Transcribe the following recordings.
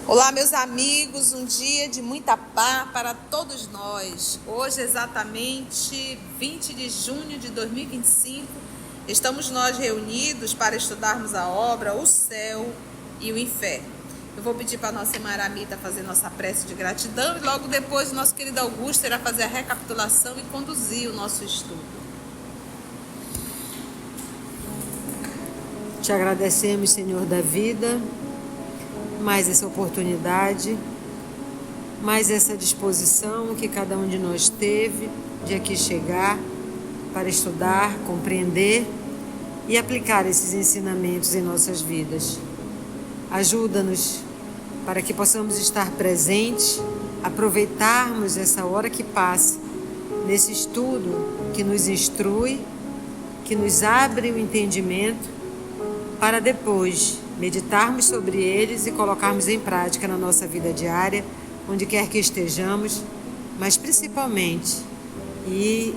Olá, meus amigos, um dia de muita paz para todos nós. Hoje, exatamente 20 de junho de 2025, estamos nós reunidos para estudarmos a obra O Céu e o Inferno. Eu vou pedir para a nossa irmã Aramita fazer nossa prece de gratidão e logo depois o nosso querido Augusto irá fazer a recapitulação e conduzir o nosso estudo. Te agradecemos, Senhor da vida, mais essa oportunidade, mais essa disposição que cada um de nós teve de aqui chegar para estudar, compreender e aplicar esses ensinamentos em nossas vidas. Ajuda-nos para que possamos estar presentes, aproveitarmos essa hora que passa nesse estudo que nos instrui, que nos abre o entendimento, para depois meditarmos sobre eles e colocarmos em prática na nossa vida diária, onde quer que estejamos, mas principalmente e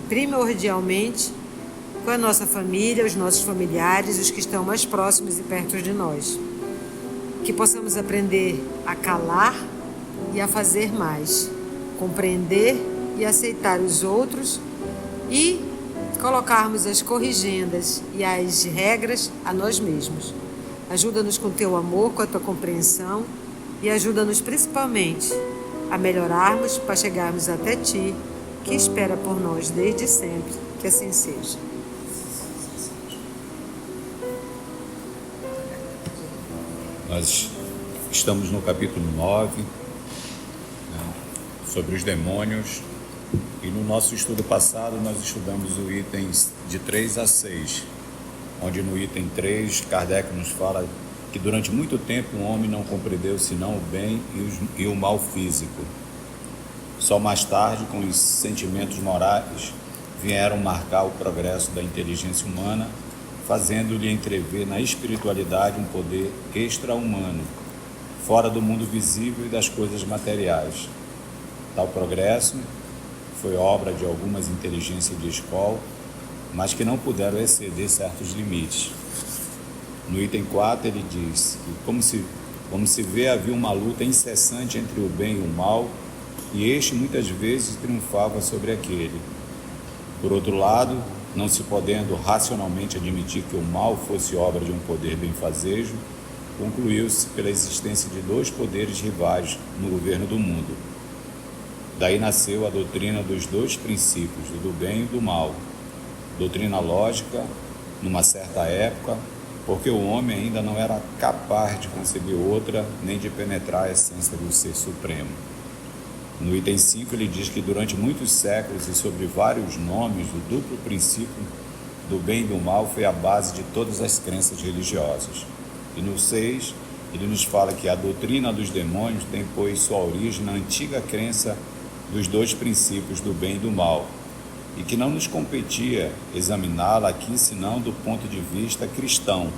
primordialmente com a nossa família, os nossos familiares, os que estão mais próximos e perto de nós. Que possamos aprender a calar e a fazer mais, compreender e aceitar os outros e colocarmos as corrigendas e as regras a nós mesmos. Ajuda-nos com teu amor, com a tua compreensão e ajuda-nos principalmente a melhorarmos para chegarmos até ti, que espera por nós desde sempre, que assim seja. Nós estamos no capítulo 9, sobre os demônios, e no nosso estudo passado nós estudamos os itens de 3 a 6, onde no item 3 Kardec nos fala que durante muito tempo o homem não compreendeu senão o bem e o mal físico. Só mais tarde, com os sentimentos morais, vieram marcar o progresso da inteligência humana, fazendo-lhe entrever na espiritualidade um poder extra-humano, fora do mundo visível e das coisas materiais. Tal progresso foi obra de algumas inteligências de escola, mas que não puderam exceder certos limites. No item 4 ele diz que, como se vê, havia uma luta incessante entre o bem e o mal, e este muitas vezes triunfava sobre aquele. Por outro lado, não se podendo racionalmente admitir que o mal fosse obra de um poder benfazejo, concluiu-se pela existência de dois poderes rivais no governo do mundo. Daí nasceu a doutrina dos dois princípios, do bem e do mal. Doutrina lógica, numa certa época, porque o homem ainda não era capaz de conceber outra, nem de penetrar a essência do Ser Supremo. No item 5 ele diz que durante muitos séculos e sobre vários nomes, o duplo princípio do bem e do mal foi a base de todas as crenças religiosas. E no 6 ele nos fala que a doutrina dos demônios tem, pois, sua origem na antiga crença dos dois princípios do bem e do mal, e que não nos competia examiná-la aqui senão do ponto de vista cristão,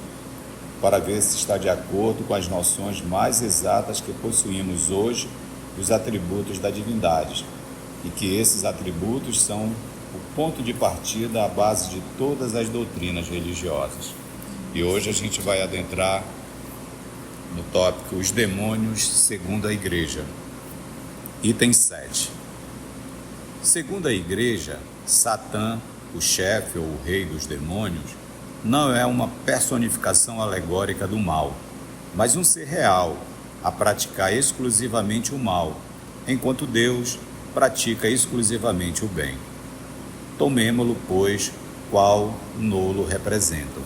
para ver se está de acordo com as noções mais exatas que possuímos hoje dos atributos da divindade, e que esses atributos são o ponto de partida, a base de todas as doutrinas religiosas. E hoje a gente vai adentrar no tópico Os Demônios segundo a Igreja. Item 7. Segundo a Igreja, Satã, o chefe ou o rei dos demônios, não é uma personificação alegórica do mal, mas um ser real, a praticar exclusivamente o mal, enquanto Deus pratica exclusivamente o bem. Tomemo-lo, pois, qual nolo representam.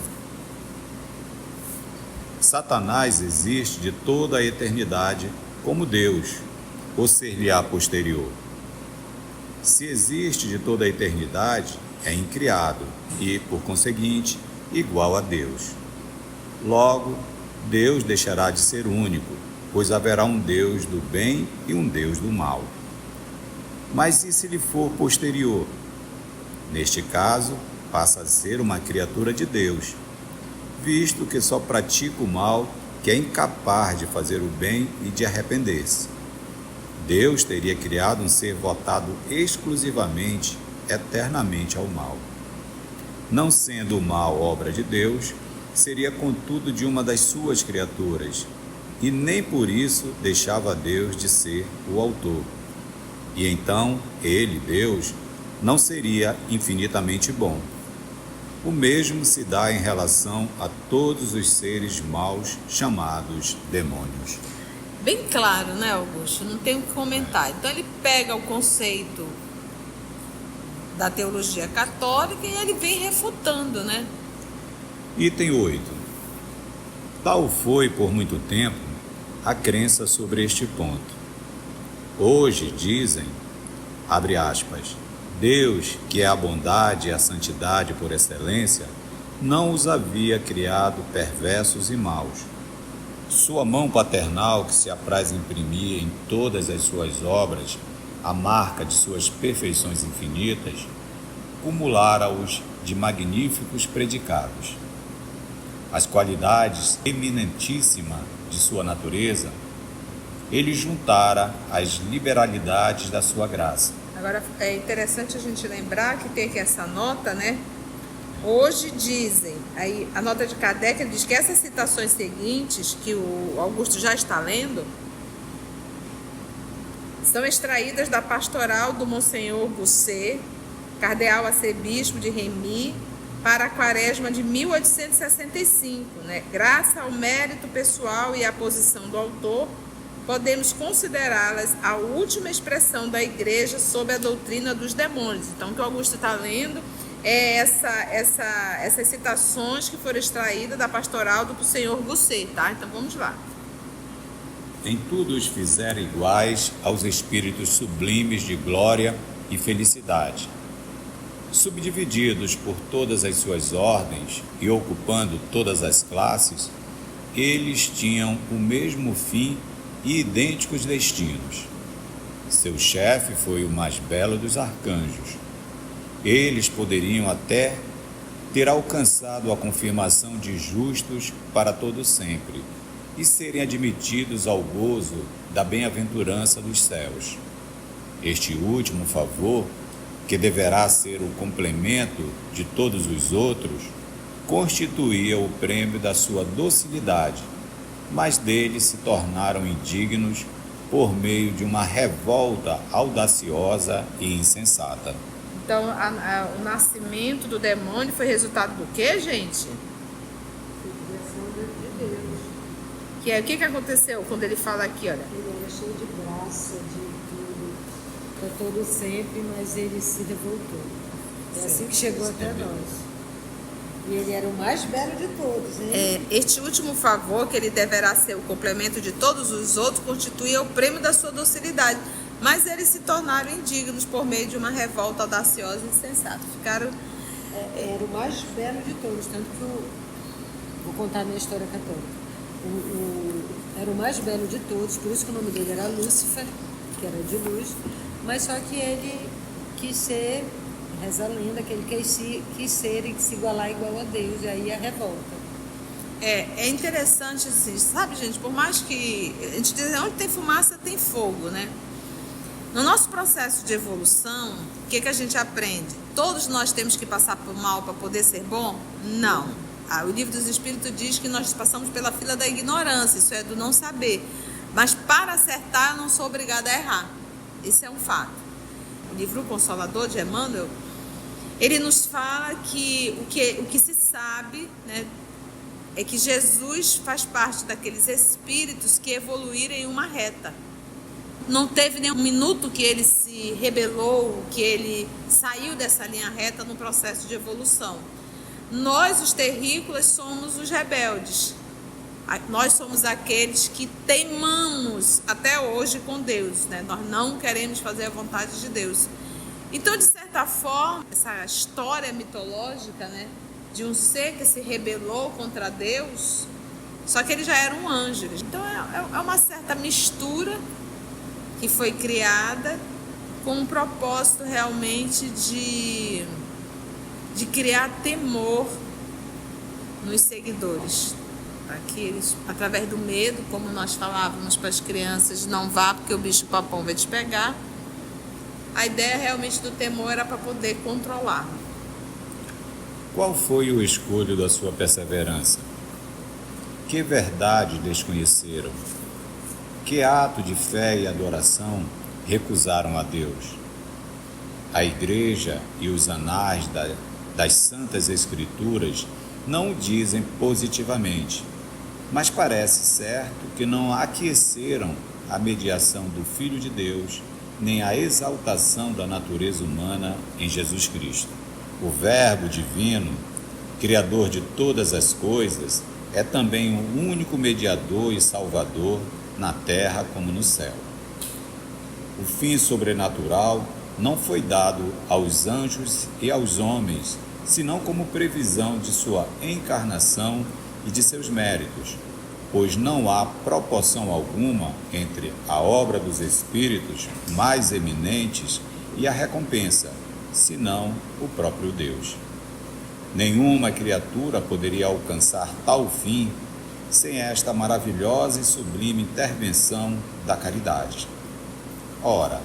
Satanás existe de toda a eternidade como Deus, ou ser-lhe-á posterior. Se existe de toda a eternidade, é incriado e, por conseguinte, igual a Deus. Logo, Deus deixará de ser único, pois haverá um Deus do bem e um Deus do mal. Mas e se lhe for posterior? Neste caso, passa a ser uma criatura de Deus, visto que só pratica o mal, que é incapaz de fazer o bem e de arrepender-se. Deus teria criado um ser votado exclusivamente, eternamente ao mal. Não sendo o mal obra de Deus, seria contudo de uma das suas criaturas, e nem por isso deixava Deus de ser o autor. E então ele, Deus, não seria infinitamente bom. O mesmo se dá em relação a todos os seres maus chamados demônios. Bem claro, né, Augusto? Não tem o que comentar. Então ele pega o conceito da teologia católica e ele vem refutando, né? Item 8. Tal foi por muito tempo a crença sobre este ponto. Hoje dizem, abre aspas, Deus, que é a bondade e a santidade por excelência, não os havia criado perversos e maus. Sua mão paternal, que se apraz imprimir em todas as suas obras a marca de suas perfeições infinitas, cumulara-os de magníficos predicados. As qualidades eminentíssimas de sua natureza, ele juntara às liberalidades da sua graça. Agora é interessante a gente lembrar que tem aqui essa nota, né? Hoje dizem, aí a nota de Kardec, ele diz que essas citações seguintes, que o Augusto já está lendo, são extraídas da pastoral do Monsenhor Gosset, cardeal arcebispo de Remy, para a quaresma de 1865, né? Graças ao mérito pessoal e à posição do autor, podemos considerá-las a última expressão da Igreja sobre a doutrina dos demônios. Então, o que o Augusto está lendo é essas citações que foram extraídas da pastoral do Senhor Gosset, tá? Então, vamos lá. Em tudo os fizeram iguais aos espíritos sublimes de glória e felicidade. Subdivididos por todas as suas ordens e ocupando todas as classes, eles tinham o mesmo fim e idênticos destinos. Seu chefe foi o mais belo dos arcanjos. Eles poderiam até ter alcançado a confirmação de justos para todo sempre e serem admitidos ao gozo da bem-aventurança dos céus. Este último favor, que deverá ser o complemento de todos os outros, constituía o prêmio da sua docilidade, mas deles se tornaram indignos por meio de uma revolta audaciosa e insensata. Então, o nascimento do demônio foi resultado do quê, gente? De Deus. Que é, o que aconteceu quando ele fala aqui, olha? Ele era cheio de graça, de tudo, para todo sempre, mas ele se revoltou. É assim que chegou até nós. E ele era o mais belo de todos, hein? Este último favor, que ele deverá ser o complemento de todos os outros, constituía o prêmio da sua docilidade. Mas eles se tornaram indignos por meio de uma revolta audaciosa e insensata. Ficaram... Era o mais belo de todos, tanto que vou contar a minha história católica. Era o mais belo de todos, por isso que o nome dele era Lúcifer, que era de luz, mas só que ele quis ser, reza a lenda, que ele quis ser e se igualar igual a Deus, e aí a revolta. É interessante assim, sabe, gente, por mais que a gente diz, onde tem fumaça tem fogo, né? No nosso processo de evolução, o que a gente aprende? Todos nós temos que passar por mal para poder ser bom? Não. O Livro dos Espíritos diz que nós passamos pela fila da ignorância, isso é do não saber. Mas para acertar, eu não sou obrigada a errar. Isso é um fato. O livro Consolador de Emmanuel, ele nos fala que o que se sabe, né, é que Jesus faz parte daqueles espíritos que evoluíram em uma reta. Não teve nenhum minuto que ele se rebelou, que ele saiu dessa linha reta no processo de evolução. Nós, os terrícolas, somos os rebeldes. Nós somos aqueles que teimamos até hoje com Deus, né? Nós não queremos fazer a vontade de Deus. Então, de certa forma, essa história mitológica, né, de um ser que se rebelou contra Deus, só que ele já era um anjo. Então, é uma certa mistura que foi criada com um propósito realmente de criar temor nos seguidores. Aqui eles, através do medo, como nós falávamos para as crianças, não vá porque o bicho papão vai te pegar. A ideia realmente do temor era para poder controlar. Qual foi o escolho da sua perseverança? Que verdade desconheceram? que ato de fé e adoração recusaram a Deus? A Igreja e os anais das Santas Escrituras não o dizem positivamente, mas parece certo que não aqueceram a mediação do Filho de Deus, nem a exaltação da natureza humana em Jesus Cristo. O Verbo divino, Criador de todas as coisas, é também o único mediador e salvador na terra como no céu. O fim sobrenatural não foi dado aos anjos e aos homens, senão como previsão de sua encarnação e de seus méritos, pois não há proporção alguma entre a obra dos espíritos mais eminentes e a recompensa, senão o próprio Deus. Nenhuma criatura poderia alcançar tal fim sem esta maravilhosa e sublime intervenção da caridade. Ora,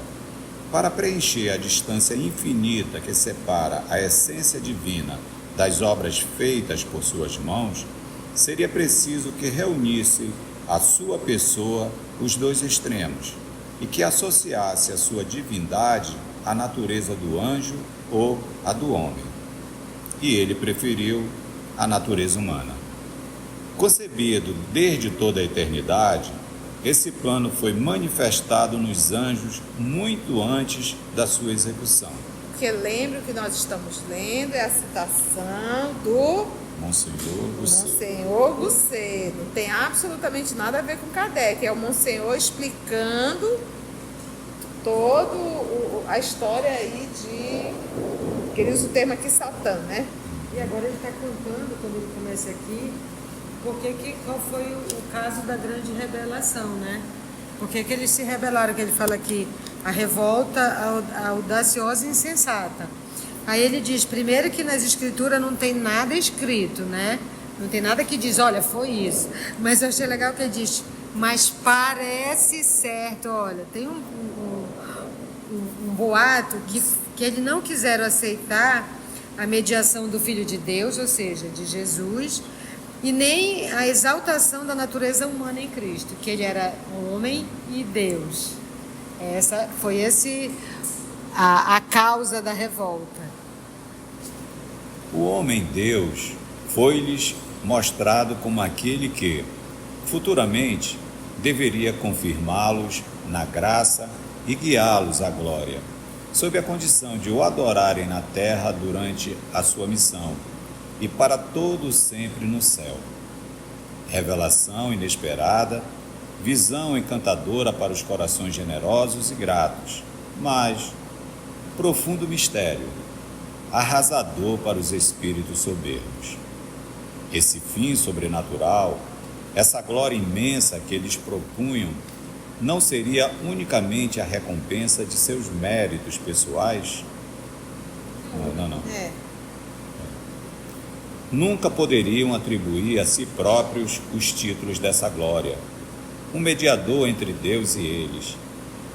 para preencher a distância infinita que separa a essência divina das obras feitas por suas mãos, seria preciso que reunisse a sua pessoa os dois extremos e que associasse a sua divindade à natureza do anjo ou à do homem. E ele preferiu a natureza humana. Concebido desde toda a eternidade, esse plano foi manifestado nos anjos muito antes da sua execução. Porque lembra que nós estamos lendo é a citação do Monsenhor Gucedo. Não tem absolutamente nada a ver com Kardec. É o Monsenhor explicando toda a história aí de... que ele usa o termo aqui, Satã, né? E agora ele está contando, quando ele começa aqui, qual foi o caso da grande rebelação, né? Por que eles se rebelaram, que ele fala aqui, a revolta audaciosa e insensata. Aí ele diz, primeiro que nas escrituras não tem nada escrito, né? Não tem nada que diz, olha, foi isso. Mas eu achei legal que ele diz, mas parece certo, olha, tem um boato que eles não quiseram aceitar a mediação do Filho de Deus, ou seja, de Jesus, e nem a exaltação da natureza humana em Cristo, que ele era homem e Deus. Essa foi a causa da revolta. O homem-Deus foi-lhes mostrado como aquele que, futuramente, deveria confirmá-los na graça e guiá-los à glória, sob a condição de o adorarem na terra durante a sua missão e para todo sempre no céu. Revelação inesperada, visão encantadora para os corações generosos e gratos, mas profundo mistério, arrasador para os espíritos soberbos. Esse fim sobrenatural, essa glória imensa que eles propunham, não seria unicamente a recompensa de seus méritos pessoais? Não. Nunca poderiam atribuir a si próprios os títulos dessa glória. Um mediador entre Deus e eles,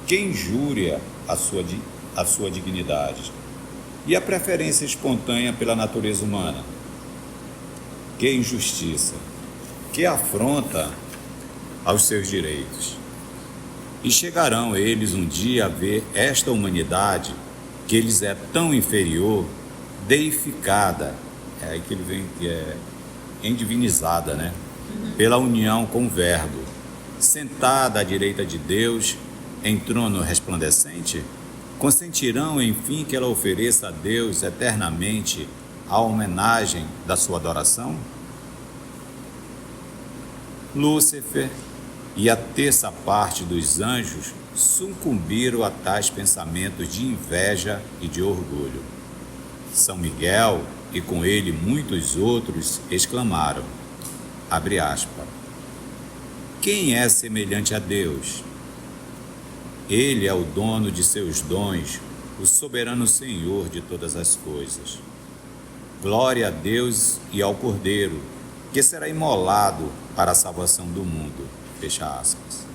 que injúria a sua dignidade, e a preferência espontânea pela natureza humana. Que injustiça, que afronta aos seus direitos. E chegarão eles um dia a ver esta humanidade, que lhes é tão inferior, deificada, é aí que ele vem, que é endivinizada, né? Pela união com o Verbo, sentada à direita de Deus, em trono resplandecente, consentirão, enfim, que ela ofereça a Deus eternamente a homenagem da sua adoração? Lúcifer e a terça parte dos anjos sucumbiram a tais pensamentos de inveja e de orgulho. São Miguel e com ele muitos outros exclamaram, abre aspas, quem é semelhante a Deus? Ele é o dono de seus dons, o soberano Senhor de todas as coisas. Glória a Deus e ao Cordeiro, que será imolado para a salvação do mundo. Fecha aspas.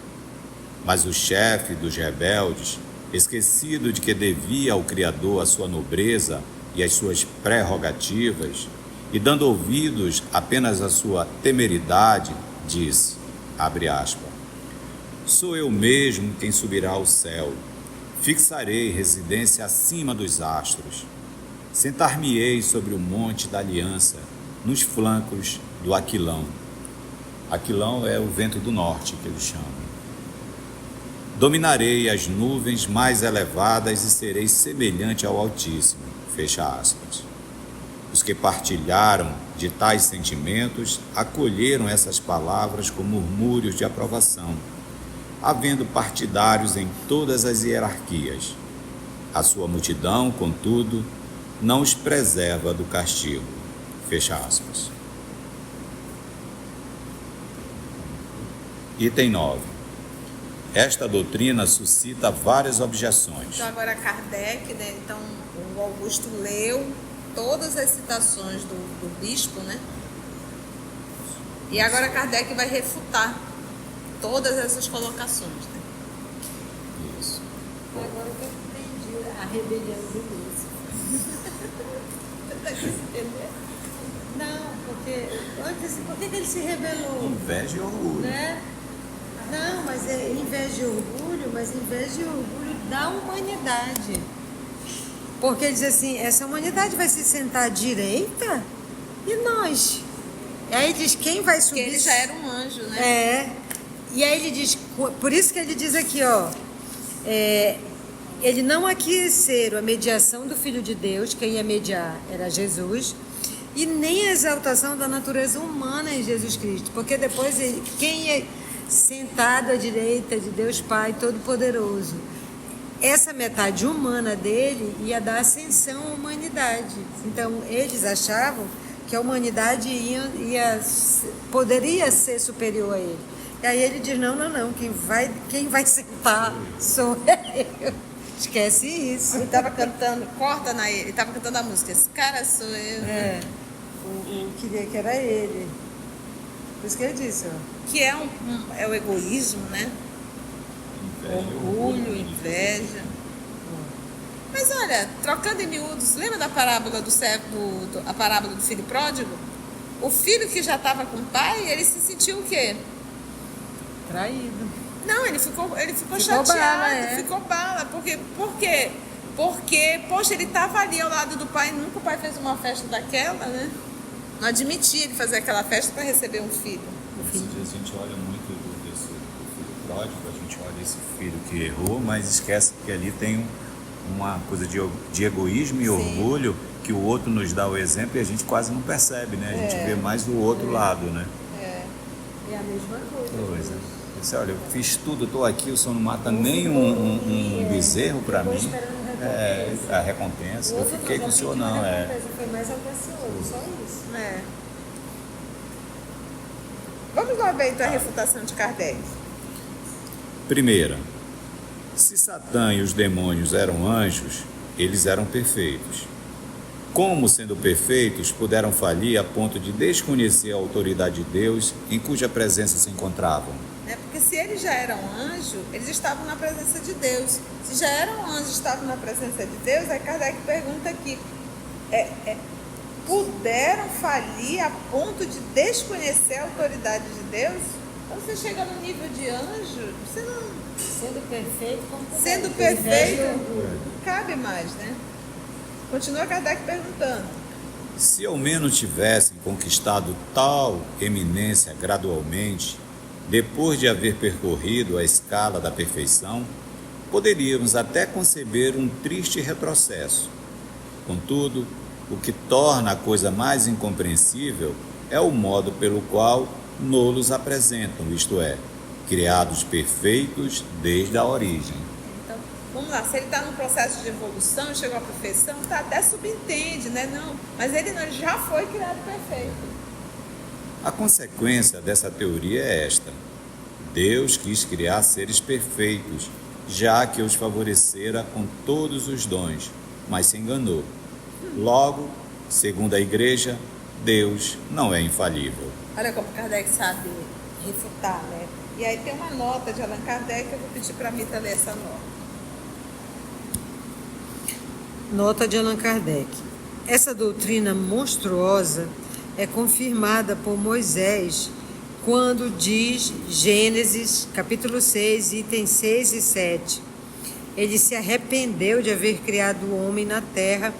Mas o chefe dos rebeldes, esquecido de que devia ao Criador a sua nobreza e as suas prerrogativas, e dando ouvidos apenas à sua temeridade, disse, abre aspas, Sou eu mesmo quem subirá ao céu. Fixarei residência acima dos astros. Sentar-me-ei sobre o monte da aliança, nos flancos do Aquilão. Aquilão é o vento do norte que eles chamam. Dominarei as nuvens mais elevadas e serei semelhante ao Altíssimo. Fecha aspas. Os que partilharam de tais sentimentos acolheram essas palavras com murmúrios de aprovação, havendo partidários em todas as hierarquias. A sua multidão, contudo, não os preserva do castigo. Fecha aspas. Item 9. Esta doutrina suscita várias objeções. Então agora Kardec, né? Então o Augusto leu todas as citações do bispo, né? E agora Kardec vai refutar todas essas colocações, né? Isso. Agora que eu entendi a rebelião do Lúcifer. Não, porque antes, por que ele se rebelou? Inveja e orgulho. Né? Não, mas é inveja e orgulho, mas inveja e orgulho da humanidade. Porque ele diz assim, essa humanidade vai se sentar à direita e nós. E aí diz, quem vai subir? Porque ele já era um anjo, né? É. E aí ele diz, por isso que ele diz aqui, ó, ele não aqueceram a mediação do Filho de Deus, quem ia mediar era Jesus, e nem a exaltação da natureza humana em Jesus Cristo, porque depois quem ia sentado à direita de Deus Pai Todo-Poderoso, essa metade humana dele ia dar ascensão à humanidade. Então eles achavam que a humanidade poderia ser superior a ele. E aí ele diz, não, quem vai sentar sou eu. Esquece isso. Ele estava cantando, ele estava cantando a música, esse cara sou eu. É, eu queria que era ele. Por isso que ele disse, ó. Que é o egoísmo, né? Orgulho, inveja. Mas olha, trocando em miúdos, lembra da parábola a parábola do filho pródigo? O filho que já estava com o pai, ele se sentiu o quê? Traído. Não, ele ficou chateado, bala, ficou bala. Por quê? Porque, poxa, ele estava ali ao lado do pai, nunca o pai fez uma festa daquela, né? Não admitia ele fazer aquela festa para receber um filho. A gente olha muito do filho pródigo, a gente olha esse filho que errou, mas esquece que ali tem uma coisa de egoísmo e orgulho, que o outro nos dá o exemplo e a gente quase não percebe, né? A gente vê mais o outro lado, né? É a mesma coisa. Disse, olha, eu fiz tudo, estou aqui, o senhor não mata nem um bezerro para mim. A recompensa. Eu fiquei com o senhor, não. Foi mais audacioso, só isso. Vamos lá ver então a refutação de Kardec. Primeira, se Satã e os demônios eram anjos, eles eram perfeitos. Como, sendo perfeitos, puderam falir a ponto de desconhecer a autoridade de Deus em cuja presença se encontravam? Porque se eles já eram anjos, eles estavam na presença de Deus. Se já eram anjos e estavam na presença de Deus, aí Kardec pergunta aqui, puderam falir a ponto de desconhecer a autoridade de Deus? Então você chega no nível de anjo, você não... Sendo perfeito, como Sendo perfeito, não cabe mais, né? Continua Kardec perguntando. Se ao menos tivessem conquistado tal eminência gradualmente, depois de haver percorrido a escala da perfeição, poderíamos até conceber um triste retrocesso. Contudo, o que torna a coisa mais incompreensível é o modo pelo qual nos apresentam, isto é, criados perfeitos desde a origem. Então, vamos lá, se ele está num processo de evolução, chegou à perfeição, tá, até subentende, né? Não, mas ele já foi criado perfeito. A consequência dessa teoria é esta: Deus quis criar seres perfeitos, já que os favorecera com todos os dons, mas se enganou. Logo, segundo a Igreja, Deus não é infalível. Olha como Kardec sabe refutar, né? E aí tem uma nota de Allan Kardec, eu vou pedir para a Mita ler essa nota. Nota de Allan Kardec. Essa doutrina monstruosa é confirmada por Moisés quando diz, Gênesis capítulo 6, itens 6 e 7, ele se arrependeu de haver criado o homem na terra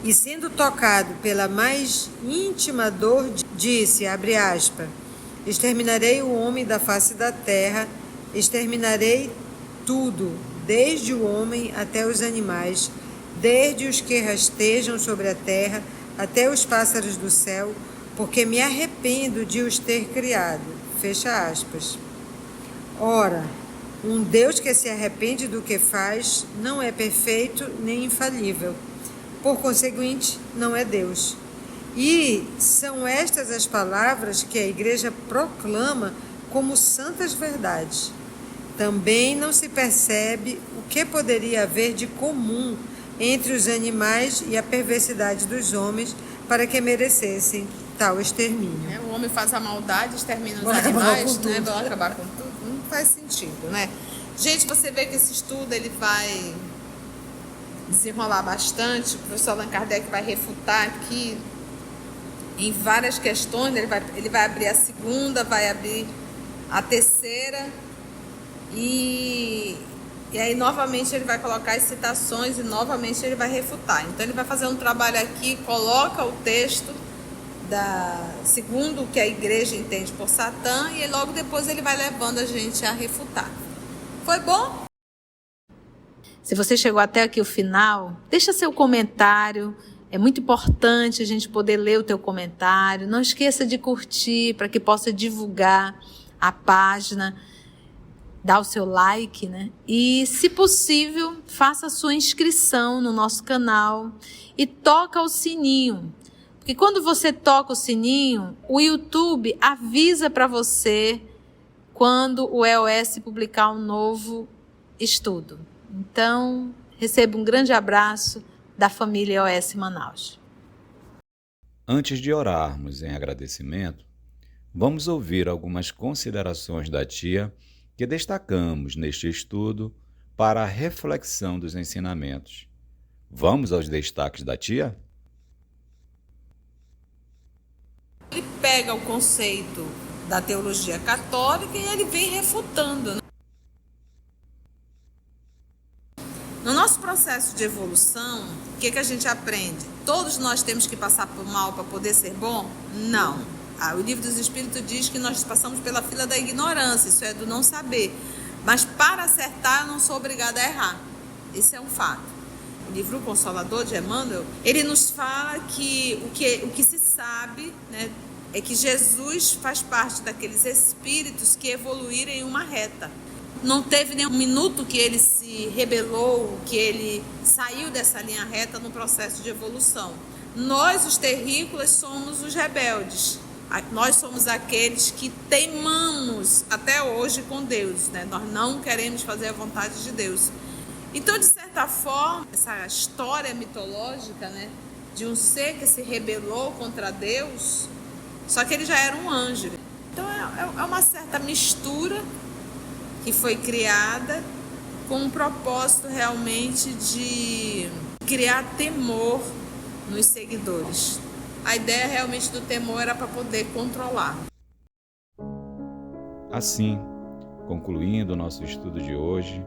e, sendo tocado pela mais íntima dor, disse, abre aspas, exterminarei o homem da face da terra, exterminarei tudo, desde o homem até os animais, desde os que rastejam sobre a terra até os pássaros do céu, porque me arrependo de os ter criado. Fecha aspas. Ora, um Deus que se arrepende do que faz não é perfeito nem infalível. Por conseguinte, não é Deus. E são estas as palavras que a Igreja proclama como santas verdades. Também não se percebe o que poderia haver de comum entre os animais e a perversidade dos homens para que merecessem tal extermínio. O homem faz a maldade, extermina os animais, né? Vai acabar com tudo. Não faz sentido, né? Gente, você vê que esse estudo ele vai desenrolar bastante. O professor Allan Kardec vai refutar aqui em várias questões. Ele vai abrir a segunda, vai abrir a terceira e aí novamente ele vai colocar as citações e novamente ele vai refutar. Então ele vai fazer um trabalho aqui, coloca o texto segundo o que a igreja entende por Satã e logo depois ele vai levando a gente a refutar. Foi bom? Se você chegou até aqui o final, deixa seu comentário. É muito importante a gente poder ler o teu comentário. Não esqueça de curtir para que possa divulgar a página. Dá o seu like, né? E, se possível, faça a sua inscrição no nosso canal e toca o sininho. Porque quando você toca o sininho, o YouTube avisa para você quando o EOS publicar um novo estudo. Então, receba um grande abraço da família EOS Manaus. Antes de orarmos em agradecimento, vamos ouvir algumas considerações da tia que destacamos neste estudo para a reflexão dos ensinamentos. Vamos aos destaques da tia? Ele pega o conceito da teologia católica e ele vem refutando, né? No nosso processo de evolução, o que a gente aprende? Todos nós temos que passar por mal para poder ser bom? Não. O Livro dos Espíritos diz que nós passamos pela fila da ignorância, isso é do não saber. Mas para acertar, eu não sou obrigada a errar. Isso é um fato. O livro Consolador de Emmanuel, ele nos fala que o que se sabe, né, é que Jesus faz parte daqueles espíritos que evoluíram em uma reta. Não teve nenhum minuto que ele se rebelou, que ele saiu dessa linha reta no processo de evolução. Nós, os terrícolas, somos os rebeldes. Nós somos aqueles que teimamos até hoje com Deus, né? Nós não queremos fazer a vontade de Deus. Então, de certa forma, essa história mitológica, né, de um ser que se rebelou contra Deus, só que ele já era um anjo. Então, é uma certa mistura que foi criada com um propósito realmente de criar temor nos seguidores. A ideia realmente do temor era para poder controlar. Assim, concluindo o nosso estudo de hoje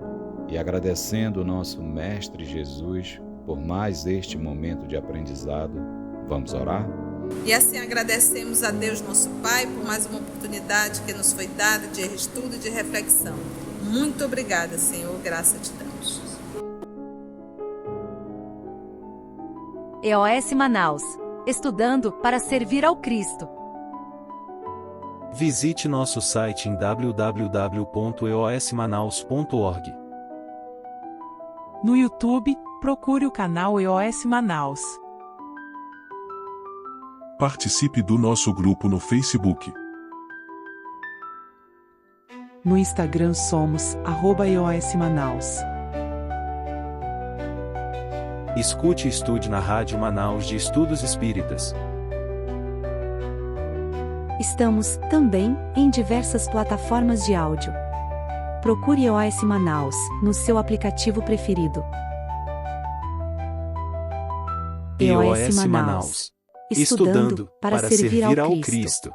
e agradecendo o nosso Mestre Jesus por mais este momento de aprendizado, vamos orar? E assim agradecemos a Deus, nosso Pai, por mais uma oportunidade que nos foi dada de estudo e de reflexão. Muito obrigada, Senhor, graça te damos. EOS Manaus. Estudando para servir ao Cristo. Visite nosso site em www.eosmanaus.org. No YouTube, procure o canal EOS Manaus. Participe do nosso grupo no Facebook. No Instagram somos @EOS Manaus. Escute e estude na Rádio Manaus de Estudos Espíritas. Estamos, também, em diversas plataformas de áudio. Procure EOS Manaus, no seu aplicativo preferido. EOS Manaus. Estudando para servir ao Cristo.